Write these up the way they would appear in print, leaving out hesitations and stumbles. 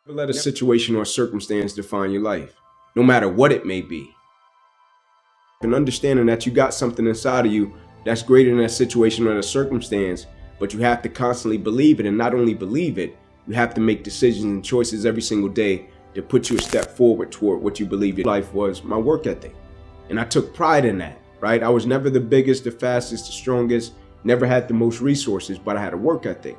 Never let a situation or circumstance define your life, no matter what it may be. And understanding that you got something inside of you that's greater than that situation or that circumstance, but you have to constantly believe it, and not only believe it, you have to make decisions and choices every single day to put you a step forward toward what you believe your life was. My work ethic. And I took pride in that, right? I was never the biggest, the fastest, the strongest, never had the most resources, but I had a work ethic.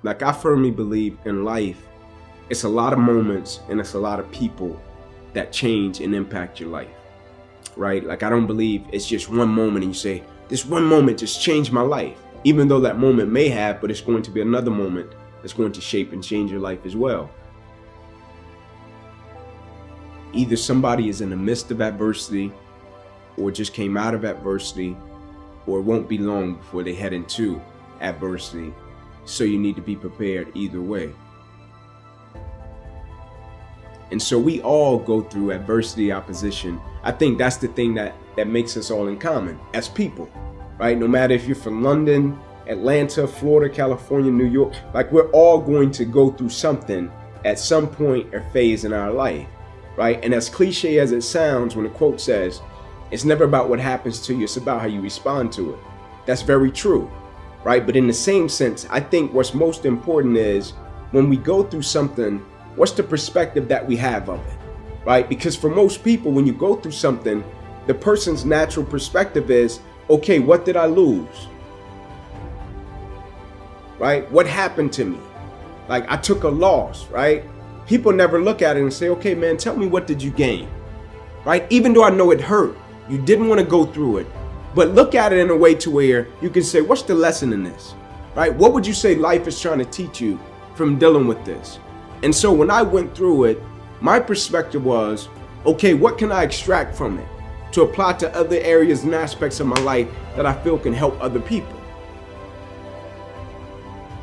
Like, I firmly believe in life, it's a lot of moments and it's a lot of people that change and impact your life, right? Like, I don't believe it's just one moment and you say, this one moment just changed my life. Even though that moment may have, but it's going to be another moment that's going to shape and change your life as well. Either somebody is in the midst of adversity or just came out of adversity, or it won't be long before they head into adversity. So you need to be prepared either way. And so we all go through adversity, opposition. I think that's the thing that makes us all in common as people, right? No matter if you're from London, Atlanta, Florida, California, New York, like, we're all going to go through something at some point or phase in our life, right? And as cliche as it sounds, when the quote says, it's never about what happens to you, it's about how you respond to it. That's very true, right? But in the same sense, I think what's most important is when we go through something, what's the perspective that we have of it, right? Because for most people, when you go through something, the person's natural perspective is, okay, what did I lose? Right? What happened to me? Like, I took a loss, right? People never look at it and say, okay, man, tell me, what did you gain? Right? Even though I know it hurt, you didn't want to go through it, but look at it in a way to where you can say, what's the lesson in this? Right? What would you say life is trying to teach you from dealing with this? And so when I went through it, my perspective was, okay, what can I extract from it to apply to other areas and aspects of my life that I feel can help other people?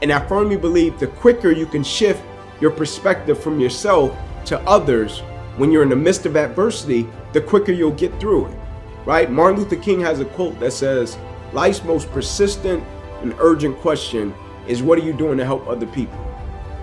And I firmly believe the quicker you can shift your perspective from yourself to others when you're in the midst of adversity, the quicker you'll get through it, right? Martin Luther King has a quote that says, life's most persistent and urgent question is, what are you doing to help other people?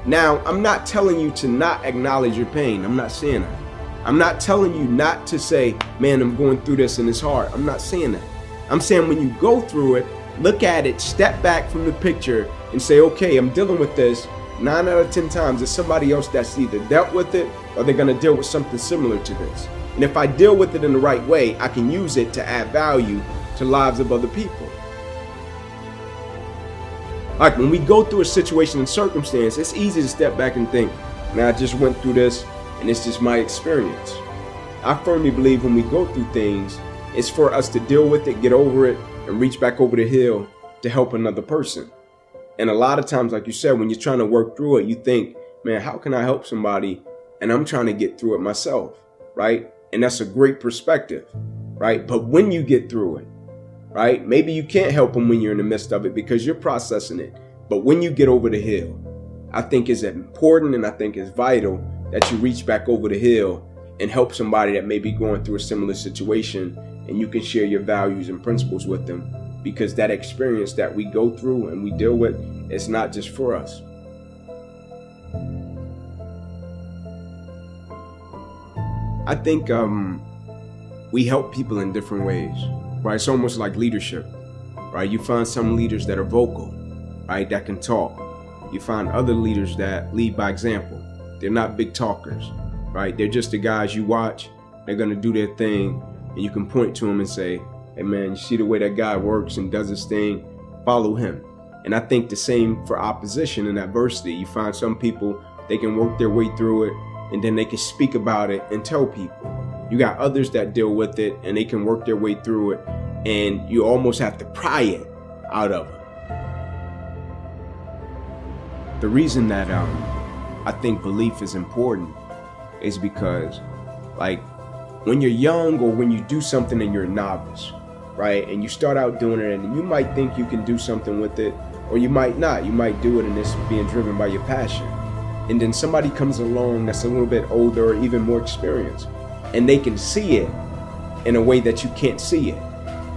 Now, I'm not telling you to not acknowledge your pain. I'm not saying that. I'm not telling you not to say, man, I'm going through this and it's hard. I'm not saying that. I'm saying when you go through it, look at it, step back from the picture and say, okay, I'm dealing with this. 9 out of 10 times, it's somebody else that's either dealt with it or they're going to deal with something similar to this. And if I deal with it in the right way, I can use it to add value to lives of other people. Like, when we go through a situation and circumstance, it's easy to step back and think, man, I just went through this and it's just my experience. I firmly believe when we go through things, it's for us to deal with it, get over it, and reach back over the hill to help another person. And a lot of times, like you said, when you're trying to work through it, you think, man, how can I help somebody? And I'm trying to get through it myself, right? And that's a great perspective, right? But when you get through it, right, maybe you can't help them when you're in the midst of it because you're processing it. But when you get over the hill, I think it's important and I think it's vital that you reach back over the hill and help somebody that may be going through a similar situation, and you can share your values and principles with them, because that experience that we go through and we deal with, it's not just for us. I think we help people in different ways, right? It's almost like leadership, right? You find some leaders that are vocal, right, that can talk. You find other leaders that lead by example. They're not big talkers, right? They're just the guys you watch. They're going to do their thing, and you can point to them and say, hey, man, you see the way that guy works and does his thing? Follow him. And I think the same for opposition and adversity. You find some people, they can work their way through it, and then they can speak about it and tell people. You got others that deal with it, and they can work their way through it, and you almost have to pry it out of them. The reason that I think belief is important is because, like, when you're young or when you do something and you're a novice, right, and you start out doing it and you might think you can do something with it, or you might not. You might do it and it's being driven by your passion. And then somebody comes along that's a little bit older or even more experienced, and they can see it in a way that you can't see it,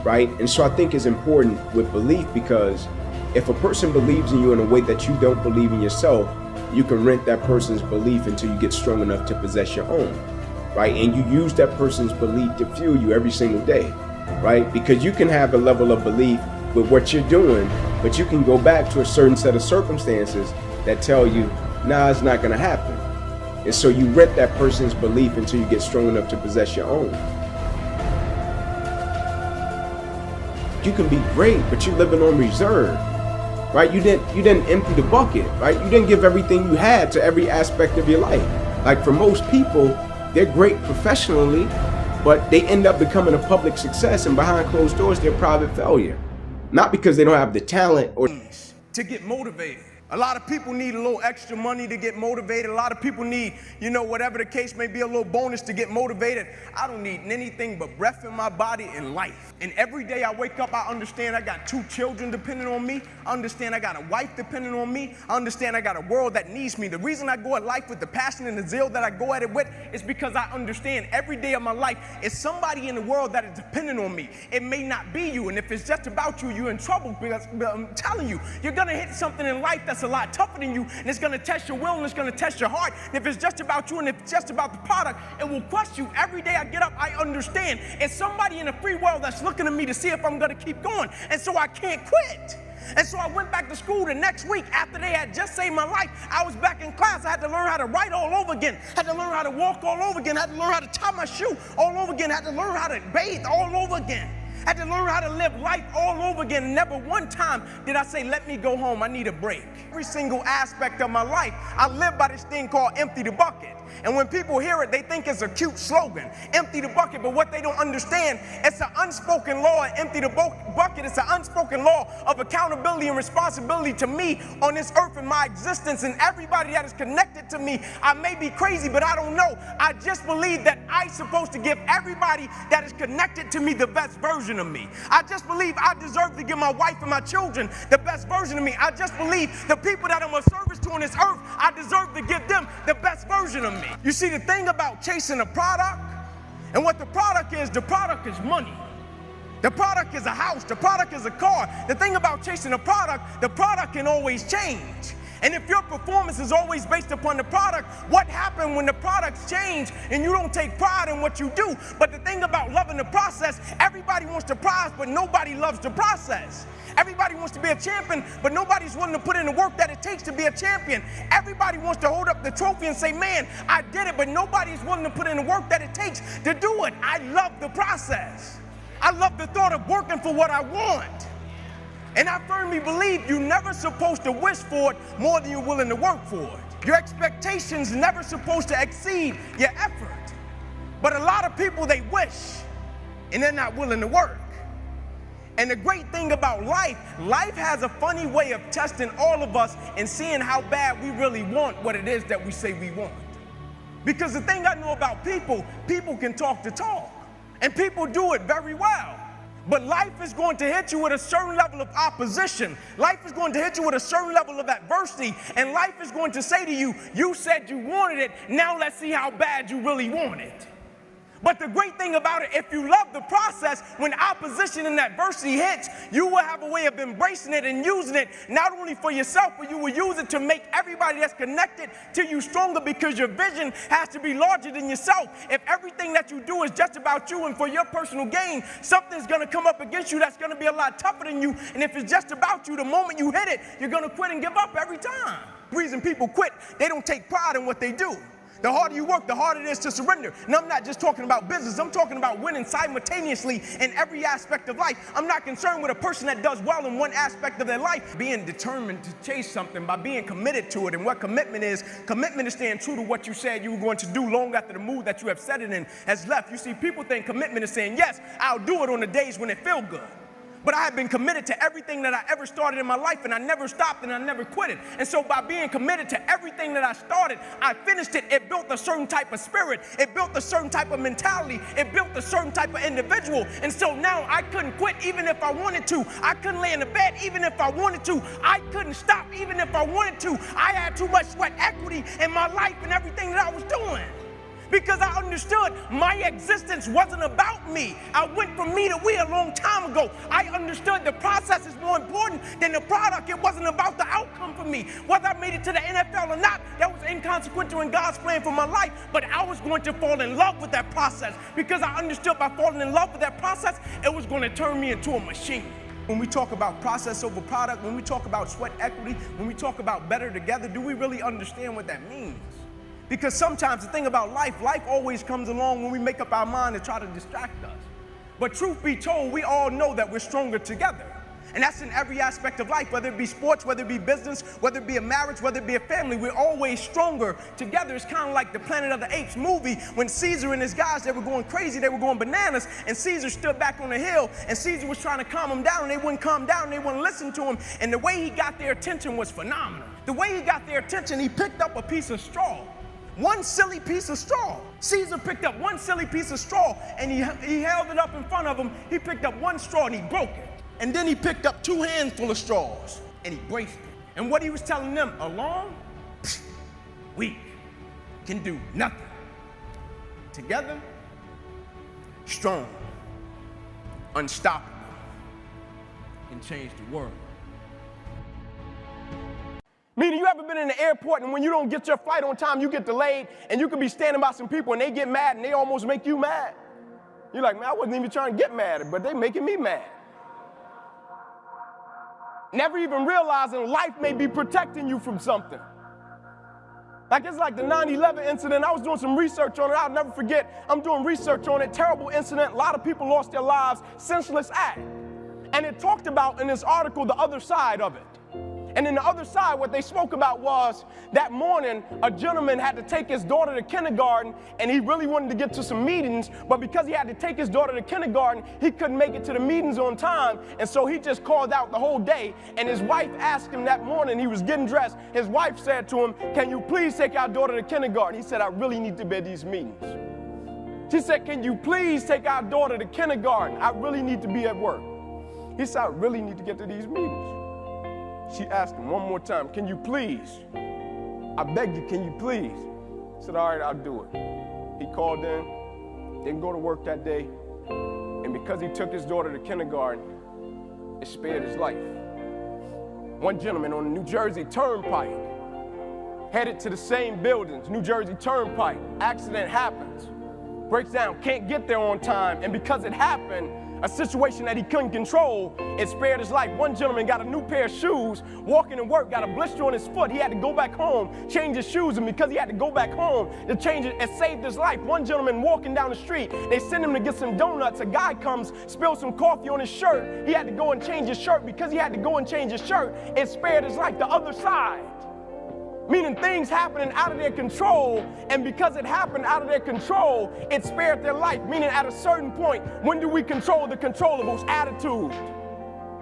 right? And so I think it's important with belief, because If a person believes in you in a way that you don't believe in yourself, you can rent that person's belief until you get strong enough to possess your own, right? And you use that person's belief to fuel you every single day, right? Because you can have a level of belief with what you're doing, but you can go back to a certain set of circumstances that tell you, nah, it's not gonna happen. And so you rent that person's belief until you get strong enough to possess your own. You can be great, but you're living on reserve, right? You didn't empty the bucket, right? You didn't give everything you had to every aspect of your life. Like for most people, they're great professionally, but they end up becoming a public success, and behind closed doors, they're a private failure. Not because they don't have the talent or to get motivated. A lot of people need a little extra money to get motivated. A lot of people need, whatever the case may be, a little bonus to get motivated. I don't need anything but breath in my body and life. And every day I wake up, I understand I got 2 children depending on me. I understand I got a wife depending on me. I understand I got a world that needs me. The reason I go at life with the passion and the zeal that I go at it with is because I understand every day of my life is somebody in the world that is dependent on me. It may not be you, and if it's just about you, you're in trouble, because I'm telling you, you're gonna hit something in life that's a lot tougher than you, and it's gonna test your will and it's gonna test your heart. And if it's just about you and if it's just about the product, it will crush you. Every day I get up, I understand it's somebody in the free world that's looking at me to see if I'm gonna keep going, and so I can't quit. And so I went back to school the next week after they had just saved my life. I was back in class. I had to learn how to write all over again. Had to learn how to walk all over again. Had to learn how to tie my shoe all over again. Had to learn how to bathe all over again. Had to learn how to live life all over again. Never one time did I say, let me go home, I need a break. Every single aspect of my life, I live by this thing called empty the bucket. And when people hear it, they think it's a cute slogan, empty the bucket. But what they don't understand, it's an unspoken law. Empty the bucket, it's an unspoken law of accountability and responsibility to me on this earth and my existence and everybody that is connected to me. I may be crazy, but I don't know. I just believe that I'm supposed to give everybody that is connected to me the best version of me. I just believe I deserve to give my wife and my children the best version of me. I just believe the people that I'm of service to on this earth, I deserve to give them the best version of me. You see, the thing about chasing a product, and what the product is money. The product is a house, the product is a car. The thing about chasing a product, the product can always change. And if your performance is always based upon the product, what happens when the products change and you don't take pride in what you do? But the thing about loving the process, everybody wants the prize, but nobody loves the process. Everybody wants to be a champion, but nobody's willing to put in the work that it takes to be a champion. Everybody wants to hold up the trophy and say, man, I did it, but nobody's willing to put in the work that it takes to do it. I love the process. I love the thought of working for what I want. And I firmly believe you're never supposed to wish for it more than you're willing to work for it. Your expectations never supposed to exceed your effort. But a lot of people, they wish, and they're not willing to work. And the great thing about life has a funny way of testing all of us and seeing how bad we really want what it is that we say we want. Because the thing I know about people can talk the talk, and people do it very well. But life is going to hit you with a certain level of opposition. Life is going to hit you with a certain level of adversity. And life is going to say to you, you said you wanted it, now let's see how bad you really want it. But the great thing about it, if you love the process, when opposition and adversity hits, you will have a way of embracing it and using it, not only for yourself, but you will use it to make everybody that's connected to you stronger, because your vision has to be larger than yourself. If everything that you do is just about you and for your personal gain, something's going to come up against you that's going to be a lot tougher than you. And if it's just about you, the moment you hit it, you're going to quit and give up every time. The reason people quit, they don't take pride in what they do. The harder you work, the harder it is to surrender. And I'm not just talking about business. I'm talking about winning simultaneously in every aspect of life. I'm not concerned with a person that does well in one aspect of their life. Being determined to chase something by being committed to it. And what commitment is staying true to what you said you were going to do long after the mood that you have set it in has left. You see, people think commitment is saying, yes, I'll do it on the days when it feels good. But I have been committed to everything that I ever started in my life, and I never stopped and I never quit it. And so by being committed to everything that I started, I finished it. It built a certain type of spirit. It built a certain type of mentality. It built a certain type of individual. And so now I couldn't quit even if I wanted to. I couldn't lay in the bed even if I wanted to. I couldn't stop even if I wanted to. I had too much sweat equity in my life and everything that I was doing. Because I understood my existence wasn't about me. I went from me to we a long time ago. I understood the process is more important than the product. It wasn't about the outcome for me. Whether I made it to the NFL or not, that was inconsequential in God's plan for my life. But I was going to fall in love with that process because I understood by falling in love with that process, it was going to turn me into a machine. When we talk about process over product, when we talk about sweat equity, when we talk about better together, do we really understand what that means? Because sometimes the thing about life always comes along when we make up our mind to try to distract us. But truth be told, we all know that we're stronger together. And that's in every aspect of life, whether it be sports, whether it be business, whether it be a marriage, whether it be a family, we're always stronger together. It's kind of like the Planet of the Apes movie when Caesar and his guys, they were going crazy, they were going bananas, and Caesar stood back on the hill, and Caesar was trying to calm them down, and they wouldn't calm down, and they wouldn't listen to him, and the way he got their attention was phenomenal. The way he got their attention, he picked up a piece of straw. One silly piece of straw. Caesar picked up one silly piece of straw and he held it up in front of him. He picked up one straw and he broke it. And then he picked up 2 handfuls of straws and he braced it. And what he was telling them, alone, weak, can do nothing. Together, strong, unstoppable, can change the world. Meaning, you ever been in the airport and when you don't get your flight on time, you get delayed, and you could be standing by some people and they get mad and they almost make you mad? You're like, man, I wasn't even trying to get mad, but they making me mad. Never even realizing life may be protecting you from something. Like it's like the 9/11 incident. I was doing some research on it. I'll never forget. I'm doing research on it. Terrible incident. A lot of people lost their lives. Senseless act. And it talked about in this article the other side of it. And in the other side, what they spoke about was that morning, a gentleman had to take his daughter to kindergarten, and he really wanted to get to some meetings, but because he had to take his daughter to kindergarten, he couldn't make it to the meetings on time, and so he just called out the whole day, and his wife asked him that morning, he was getting dressed, his wife said to him, can you please take our daughter to kindergarten? He said, I really need to be at these meetings. She said, can you please take our daughter to kindergarten? I really need to be at work. He said, I really need to get to these meetings. She asked him one more time, can you please? I beg you, can you please? He said, all right, I'll do it. He called in, didn't go to work that day, and because he took his daughter to kindergarten, it spared his life. One gentleman on the New Jersey Turnpike, headed to the same buildings, New Jersey Turnpike, accident happens, breaks down, can't get there on time, and because it happened, a situation that he couldn't control, it spared his life. One gentleman got a new pair of shoes, walking to work, got a blister on his foot. He had to go back home, change his shoes, and because he had to go back home to change it, it saved his life. One gentleman walking down the street, they send him to get some donuts. A guy comes, spills some coffee on his shirt. He had to go and change his shirt. Because he had to go and change his shirt, it spared his life. The other side. Meaning things happening out of their control, and because it happened out of their control, it spared their life. Meaning at a certain point, when do we control the controllables? Attitude.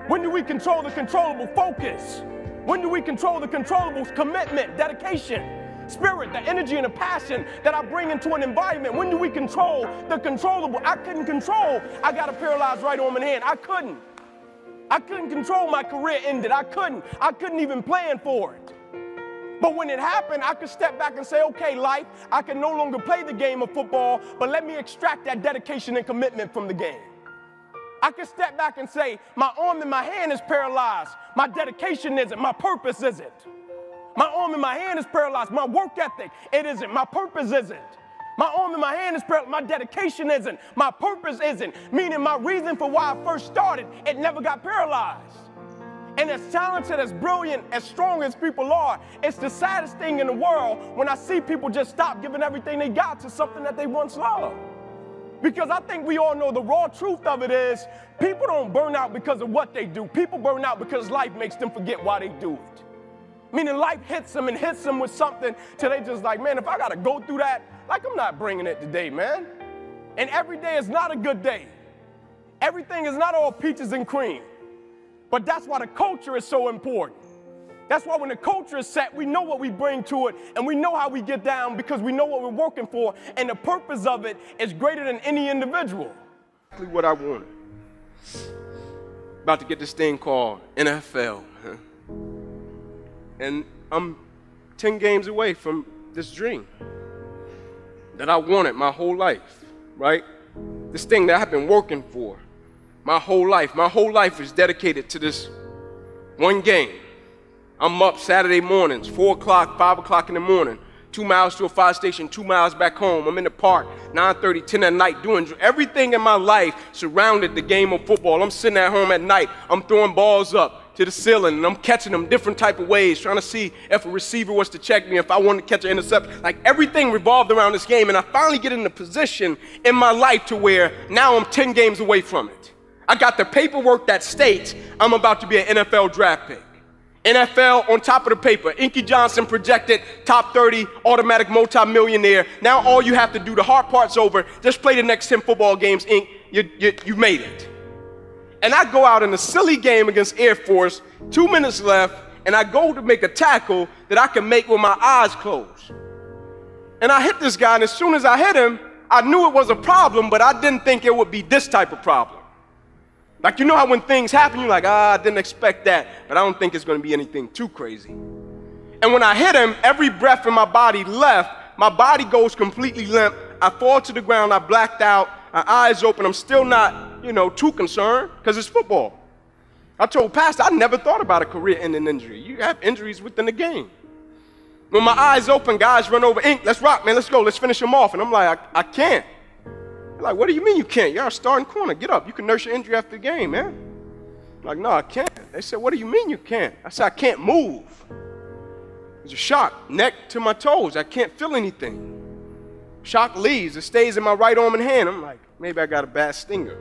When do we control the controllable? Focus. When do we control the controllables? Commitment, dedication, spirit, the energy and the passion that I bring into an environment. When do we control the controllable? I couldn't control. I got a paralyzed right arm and hand. I couldn't control my career ended. I couldn't even plan for it. But when it happened, I could step back and say, okay, life, I can no longer play the game of football, but let me extract that dedication and commitment from the game. I could step back and say, my arm and my hand is paralyzed. My dedication isn't. My purpose isn't. My arm and my hand is paralyzed. My work ethic, it isn't. My purpose isn't. My arm and my hand is paralyzed. My dedication isn't. My purpose isn't. Meaning my reason for why I first started, it never got paralyzed. And as talented, as brilliant, as strong as people are, it's the saddest thing in the world when I see people just stop giving everything they got to something that they once loved. Because I think we all know the raw truth of it is people don't burn out because of what they do. People burn out because life makes them forget why they do it. Meaning life hits them and hits them with something till they just like, man, if I got to go through that, like I'm not bringing it today, man. And every day is not a good day. Everything is not all peaches and cream. But that's why the culture is so important. That's why when the culture is set, we know what we bring to it, and we know how we get down because we know what we're working for, and the purpose of it is greater than any individual. Exactly what I wanted. About to get this thing called NFL. And I'm 10 games away from this dream. that I wanted my whole life, right? This thing that I've been working for my whole life. My whole life is dedicated to this one game. I'm up Saturday mornings, 4 o'clock, 5 o'clock in the morning, 2 miles to a fire station, 2 miles back home. I'm in the park, 9:30, 10 at night, doing everything in my life surrounded the game of football. I'm sitting at home at night. I'm throwing balls up to the ceiling, and I'm catching them different type of ways, trying to see if a receiver was to check me, if I wanted to catch an intercept. Like, everything revolved around this game, and I finally get in a position in my life to where now I'm 10 games away from it. I got the paperwork that states I'm about to be an NFL draft pick. NFL on top of the paper. Inky Johnson projected top 30 automatic multi-millionaire. Now all you have to do, the hard part's over. Just play the next 10 football games, Ink. You made it. And I go out in a silly game against Air Force, 2 minutes left, and I go to make a tackle that I can make with my eyes closed. And I hit this guy, and as soon as I hit him, I knew it was a problem, but I didn't think it would be this type of problem. Like, you know how when things happen, you're like, I didn't expect that, but I don't think it's going to be anything too crazy. And when I hit him, every breath in my body left. My body goes completely limp. I fall to the ground. I blacked out. My eyes open. I'm still not, too concerned because it's football. I told Pastor, I never thought about a career-ending injury. You have injuries within the game. When my eyes open, guys run over, Ink, let's rock, man, let's go. Let's finish him off. And I'm like, I can't. They're like, what do you mean you can't? You're our starting corner. Get up. You can nurse your injury after the game, man. I'm like, no, I can't. They said, what do you mean you can't? I said, I can't move. It's a shock, neck to my toes. I can't feel anything. Shock leaves. It stays in my right arm and hand. I'm like, maybe I got a bad stinger.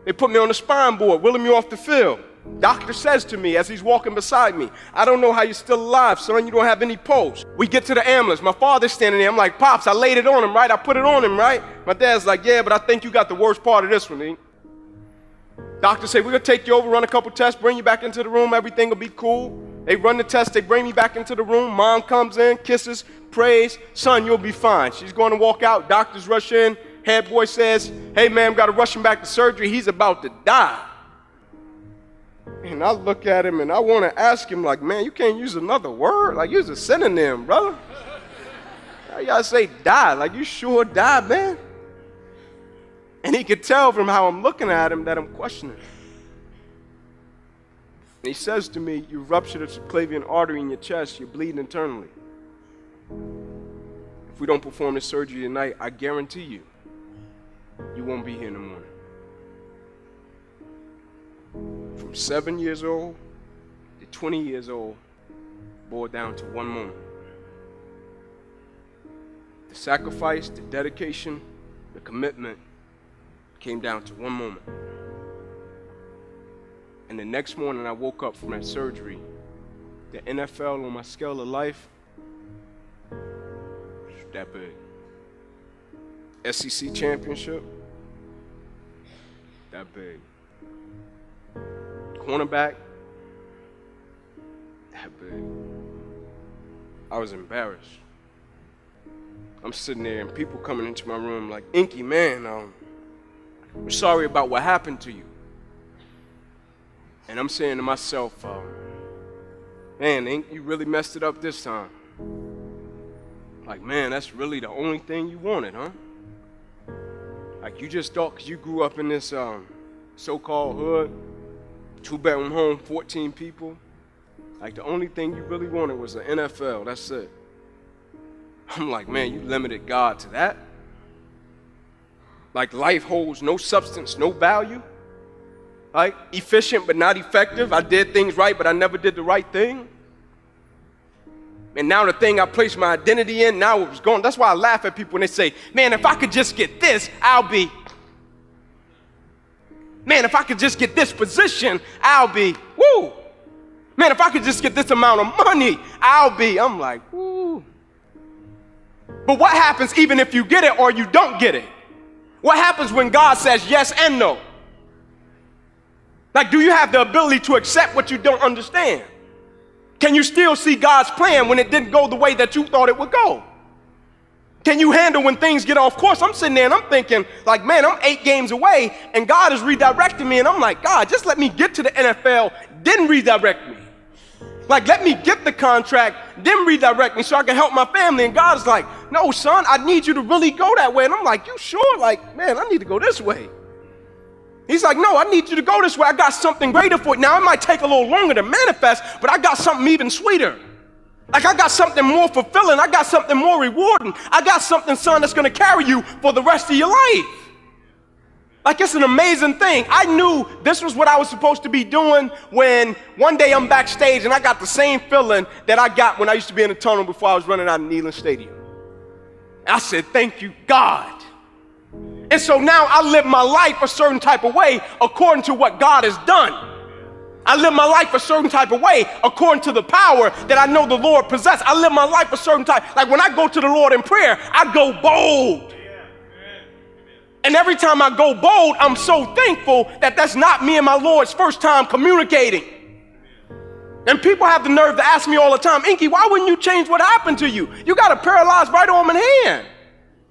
They put me on the spine board, wheeling me off the field. Doctor says to me as he's walking beside me, I don't know how you're still alive, son. You don't have any pulse. We get to the ambulance. My father's standing there. I'm like, Pops, I laid it on him, right? I put it on him, right? My dad's like, yeah, but I think you got the worst part of this one, Ink. Doctor say, we're going to take you over, run a couple tests, bring you back into the room. Everything will be cool. They run the test. They bring me back into the room. Mom comes in, kisses, prays. Son, you'll be fine. She's going to walk out. Doctors rush in. Head boy says, hey, man, got to rush him back to surgery. He's about to die. And I look at him and I want to ask him, like, man, you can't use another word? Like, use a synonym, brother. You gotta say die. Like, you sure died, man? And he could tell from how I'm looking at him that I'm questioning. And he says to me, you ruptured a subclavian artery in your chest. You're bleeding internally. If we don't perform this surgery tonight, I guarantee you, you won't be here in the morning. From 7 years old to 20 years old, boiled down to one moment. The sacrifice, the dedication, the commitment came down to one moment. And the next morning I woke up from that surgery. The NFL on my scale of life was that big. SEC championship, that big. Cornerback, that big. I was embarrassed. I'm sitting there and people coming into my room like, Inky, man, I'm sorry about what happened to you. And I'm saying to myself, man, Ink, you really messed it up this time. Like, man, that's really the only thing you wanted, huh? Like, you just thought because you grew up in this so-called hood, 2-bedroom home, 14 people. Like, the only thing you really wanted was the NFL. That's it. I'm like, man, you limited God to that? Like, life holds no substance, no value? Like, efficient but not effective? I did things right, but I never did the right thing? And now the thing I placed my identity in, now it was gone. That's why I laugh at people when they say, man, if I could just get this, I'll be. Man, if I could just get this position, I'll be. Woo! Man, if I could just get this amount of money, I'll be. I'm like, woo. But what happens even if you get it or you don't get it? What happens when God says yes and no? Like, do you have the ability to accept what you don't understand? Can you still see God's plan when it didn't go the way that you thought it would go? Can you handle when things get off course? I'm sitting there and I'm thinking, like, man, I'm 8 games away and God is redirecting me. And I'm like, God, just let me get to the NFL, then redirect me. Like, let me get the contract, then redirect me so I can help my family. And God is like, no, son, I need you to really go that way. And I'm like, you sure? Like, man, I need to go this way. He's like, no, I need you to go this way. I got something greater for you. Now, it might take a little longer to manifest, but I got something even sweeter. Like, I got something more fulfilling. I got something more rewarding. I got something, son, that's going to carry you for the rest of your life. Like, it's an amazing thing. I knew this was what I was supposed to be doing when one day I'm backstage and I got the same feeling that I got when I used to be in the tunnel before I was running out of Neyland Stadium. I said, thank you, God. And so now I live my life a certain type of way according to what God has done. I live my life a certain type of way according to the power that I know the Lord possesses. I live my life a certain type. Like when I go to the Lord in prayer, I go bold. And every time I go bold, I'm so thankful that that's not me and my Lord's first time communicating. And people have the nerve to ask me all the time, Inky, why wouldn't you change what happened to you? You got a paralyzed right arm and hand.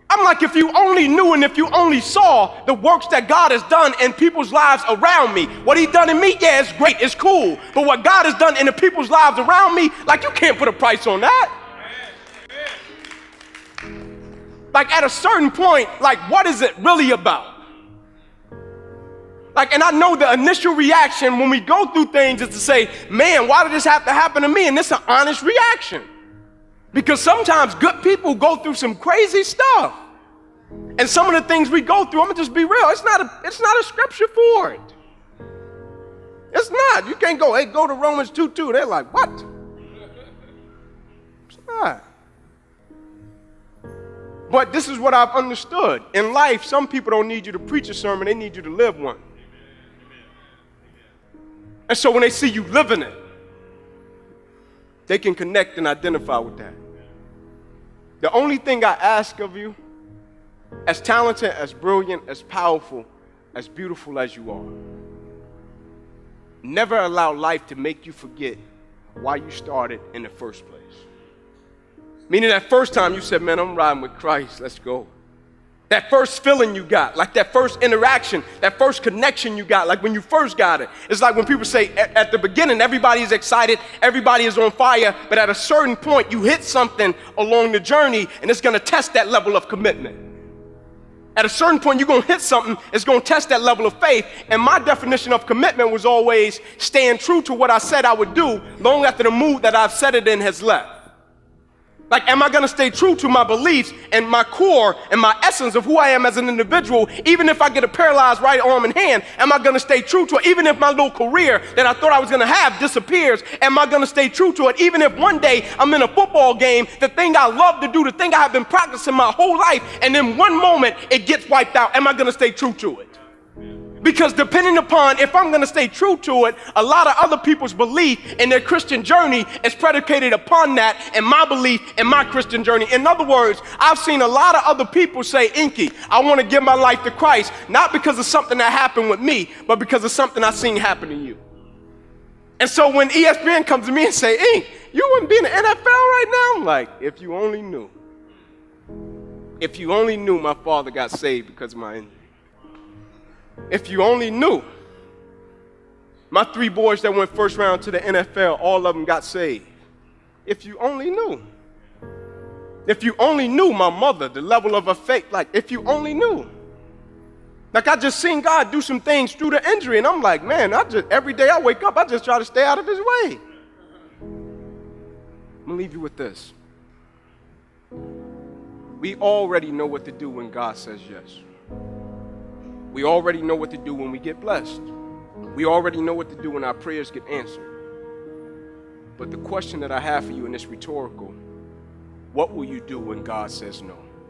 I'm like, if you only knew and if you only saw the works that God has done in people's lives around me. What he's done in me, yeah, it's great, it's cool. But what God has done in the people's lives around me, like, you can't put a price on that. Like, at a certain point, like, what is it really about? Like, and I know the initial reaction when we go through things is to say, man, why did this have to happen to me? And it's an honest reaction. Because sometimes good people go through some crazy stuff. And some of the things we go through, I'm gonna just be real, it's not a scripture for it. It's not. You can't go, hey, go to Romans 2:2. They're like, what? It's not. But this is what I've understood. In life, some people don't need you to preach a sermon, they need you to live one. And so when they see you living it, they can connect and identify with that. The only thing I ask of you, as talented, as brilliant, as powerful, as beautiful as you are, never allow life to make you forget why you started in the first place. Meaning that first time you said, man, I'm riding with Christ, let's go. That first feeling you got, like that first interaction, that first connection you got, like when you first got it. It's like when people say at the beginning, everybody is excited, everybody is on fire, but at a certain point you hit something along the journey and it's gonna test that level of commitment. At a certain point you're gonna hit something, it's gonna test that level of faith. And my definition of commitment was always staying true to what I said I would do long after the mood that I've set it in has left. Like, am I going to stay true to my beliefs and my core and my essence of who I am as an individual, even if I get a paralyzed right arm and hand? Am I going to stay true to it? Even if my little career that I thought I was going to have disappears, am I going to stay true to it? Even if one day I'm in a football game, the thing I love to do, the thing I have been practicing my whole life, and in one moment it gets wiped out, am I going to stay true to it? Because depending upon if I'm going to stay true to it, a lot of other people's belief in their Christian journey is predicated upon that and my belief in my Christian journey. In other words, I've seen a lot of other people say, Inky, I want to give my life to Christ, not because of something that happened with me, but because of something I've seen happen to you. And so when ESPN comes to me and say, Ink, you wouldn't be in the NFL right now? I'm like, if you only knew. If you only knew my father got saved because of my injury. If you only knew. My 3 boys that went first round to the NFL, all of them got saved. If you only knew. If you only knew my mother, the level of her faith, like if you only knew. Like I just seen God do some things through the injury and I'm like, man, every day I wake up, I just try to stay out of his way. I'm gonna leave you with this. We already know what to do when God says yes. We already know what to do when we get blessed. We already know what to do when our prayers get answered. But the question that I have for you, and it's rhetorical, what will you do when God says no?